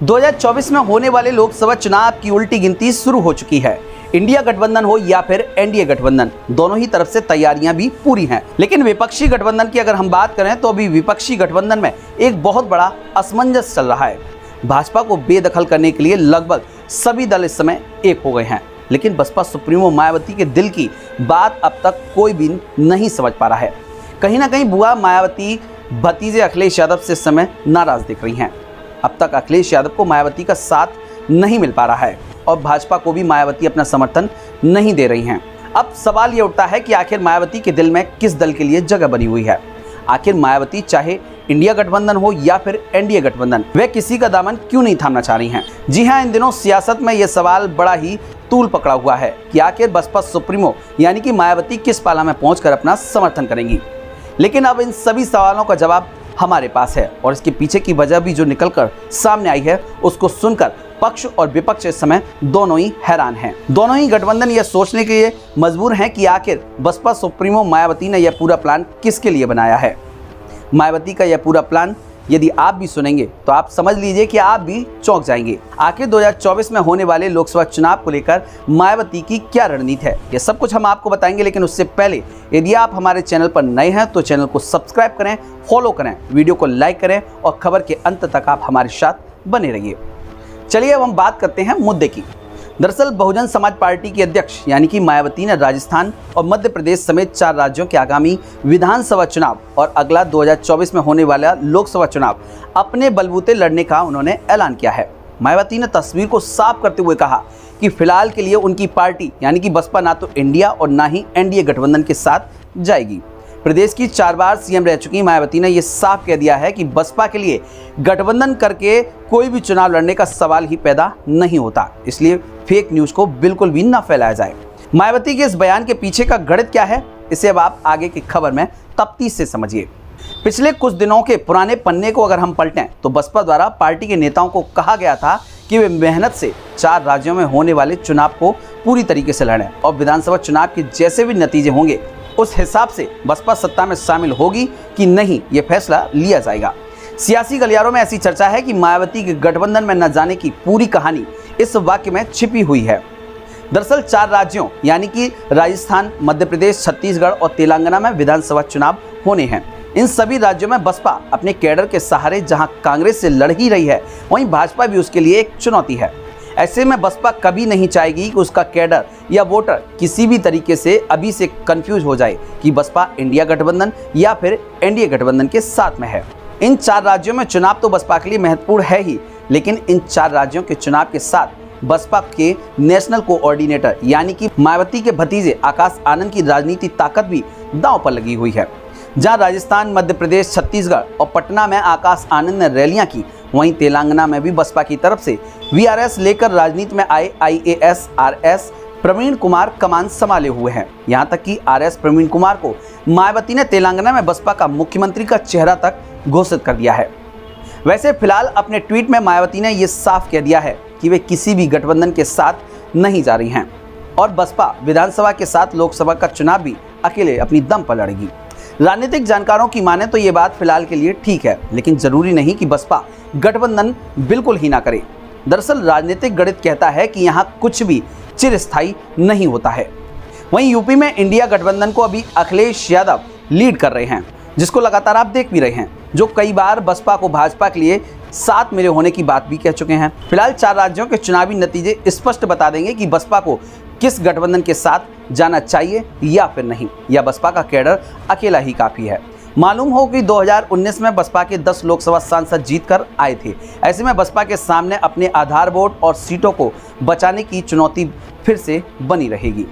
2024 में होने वाले लोकसभा चुनाव की उल्टी गिनती शुरू हो चुकी है। इंडिया गठबंधन हो या फिर एनडीए गठबंधन, दोनों ही तरफ से तैयारियां भी पूरी हैं। लेकिन विपक्षी गठबंधन की अगर हम बात करें तो अभी विपक्षी गठबंधन में एक बहुत बड़ा असमंजस चल रहा है। भाजपा को बेदखल करने के लिए लगभग सभी दल इस समय एक हो गए हैं, लेकिन बसपा सुप्रीमो मायावती के दिल की बात अब तक कोई भी नहीं समझ पा रहा है। कहीं ना कहीं बुआ मायावती भतीजे अखिलेश यादव से इस समय नाराज दिख रही हैं। अब तक अखिलेश यादव को मायावती का साथ नहीं मिल पा रहा है और भाजपा को भी मायावती अपना समर्थन नहीं दे रही हैं। अब सवाल ये उठता है कि आखिर मायावती के दिल में किस दल के लिए जगह बनी हुई है। आखिर मायावती चाहे इंडिया गठबंधन हो या फिर एनडीए गठबंधन, वे किसी का दामन क्यों नहीं थामना चाह रही हैं। जी हां, इन दिनों सियासत में यह सवाल बड़ा ही तूल पकड़ा हुआ है कि आखिर बसपा सुप्रीमो यानी कि मायावती किस पाला में पहुंचकर अपना समर्थन करेंगी। लेकिन अब इन सभी सवालों का जवाब हमारे पास है और इसके पीछे की वजह भी जो निकलकर सामने आई है उसको सुनकर पक्ष और विपक्ष इस समय दोनों ही हैरान हैं। दोनों ही गठबंधन यह सोचने के लिए मजबूर हैं कि आखिर बसपा सुप्रीमो मायावती ने यह पूरा प्लान किसके लिए बनाया है। मायावती का यह पूरा प्लान यदि आप भी सुनेंगे तो आप समझ लीजिए कि आप भी चौंक जाएंगे। आखिर 2024 में होने वाले लोकसभा चुनाव को लेकर मायावती की क्या रणनीति है, यह सब कुछ हम आपको बताएंगे। लेकिन उससे पहले यदि आप हमारे चैनल पर नए हैं तो चैनल को सब्सक्राइब करें, फॉलो करें, वीडियो को लाइक करें और खबर के अंत तक आप हमारे साथ बने रहिए। चलिए अब हम बात करते हैं मुद्दे की। दरअसल बहुजन समाज पार्टी की अध्यक्ष यानी कि मायावती ने राजस्थान और मध्य प्रदेश समेत 4 राज्यों के आगामी विधानसभा चुनाव और अगला 2024 में होने वाला लोकसभा चुनाव अपने बलबूते लड़ने का उन्होंने ऐलान किया है। मायावती ने तस्वीर को साफ करते हुए कहा कि फिलहाल के लिए उनकी पार्टी यानी कि बसपा ना तो इंडिया और ना ही एनडीए गठबंधन के साथ जाएगी। प्रदेश की 4 बार सीएम रह चुकी मायावती ने यह साफ कह दिया है कि बसपा के लिए गठबंधन करके कोई भी चुनाव लड़ने का सवाल ही पैदा नहीं होता, इसलिए फेक न्यूज को बिल्कुल भी न फैलाया जाए। मायावती के इस बयान के पीछे का गणित क्या है, इसे अब आप आगे की खबर में तफ्तीश से समझिए। पिछले कुछ दिनों के पुराने पन्ने को अगर हम पलटें तो बसपा द्वारा पार्टी के नेताओं को कहा गया था कि वे मेहनत से 4 राज्यों में होने वाले चुनाव को पूरी तरीके से लड़ें और विधानसभा चुनाव के जैसे भी नतीजे होंगे उस हिसाब से बसपा सत्ता में शामिल होगी कि नहीं, ये फैसला लिया जाएगा। सियासी गलियारों में ऐसी चर्चा है कि मायावती के गठबंधन में न जाने की पूरी कहानी इस वाक्य में छिपी हुई है। दरअसल 4 राज्यों यानी कि राजस्थान, मध्य प्रदेश, छत्तीसगढ़ और तेलंगाना में विधानसभा चुनाव होने हैं। इन सभी राज्यों में बसपा अपने कैडर के सहारे जहां कांग्रेस से लड़ ही रही है, वहीं भाजपा भी उसके लिए एक चुनौती है। ऐसे में बसपा कभी नहीं चाहेगी कि उसका कैडर या वोटर किसी भी तरीके से अभी से कंफ्यूज हो जाए कि बसपा इंडिया गठबंधन या फिर एनडीए गठबंधन के साथ में है। इन 4 राज्यों में चुनाव तो बसपा के लिए महत्वपूर्ण है ही, लेकिन इन 4 राज्यों के चुनाव के साथ बसपा के नेशनल कोऑर्डिनेटर यानी कि मायावती के भतीजे आकाश आनंद की राजनीतिक ताकत भी दांव पर लगी हुई है। जहां राजस्थान, मध्य प्रदेश, छत्तीसगढ़ और पटना में आकाश आनंद ने रैलियां की, वहीं तेलंगाना में भी बसपा की तरफ से वीआरएस लेकर राजनीति में आए आईएएस आरएस प्रवीण कुमार कमान संभाले हुए हैं। यहां तक कि आरएस प्रवीण कुमार को मायावती ने तेलंगाना में बसपा का मुख्यमंत्री का चेहरा तक घोषित कर दिया है। वैसे फिलहाल अपने ट्वीट में मायावती ने यह साफ कह दिया है कि वे किसी भी गठबंधन के साथ नहीं जा रही हैं और बसपा विधानसभा के साथ लोकसभा का चुनाव भी अकेले अपनी दम पर लड़ेगी। राजनीतिक जानकारों की माने तो ये बात फिलहाल के लिए ठीक है, लेकिन जरूरी नहीं कि बसपा गठबंधन बिल्कुल ही ना करे। दरअसल राजनीतिक गणित कहता है कि यहाँ कुछ भी चिरस्थायी नहीं होता है। वहीं यूपी में इंडिया गठबंधन को अभी अखिलेश यादव लीड कर रहे हैं, जिसको लगातार आप देख भी रहे हैं, जो कई बार बसपा को भाजपा के लिए साथ मिले होने की बात भी कह चुके हैं। फिलहाल 4 राज्यों के चुनावी नतीजे स्पष्ट बता देंगे कि बसपा को किस गठबंधन के साथ जाना चाहिए या फिर नहीं, या बसपा का कैडर अकेला ही काफ़ी है। मालूम हो कि 2019 में बसपा के 10 लोकसभा सांसद जीतकर आए थे। ऐसे में बसपा के सामने अपने आधार वोट और सीटों को बचाने की चुनौती फिर से बनी रहेगी।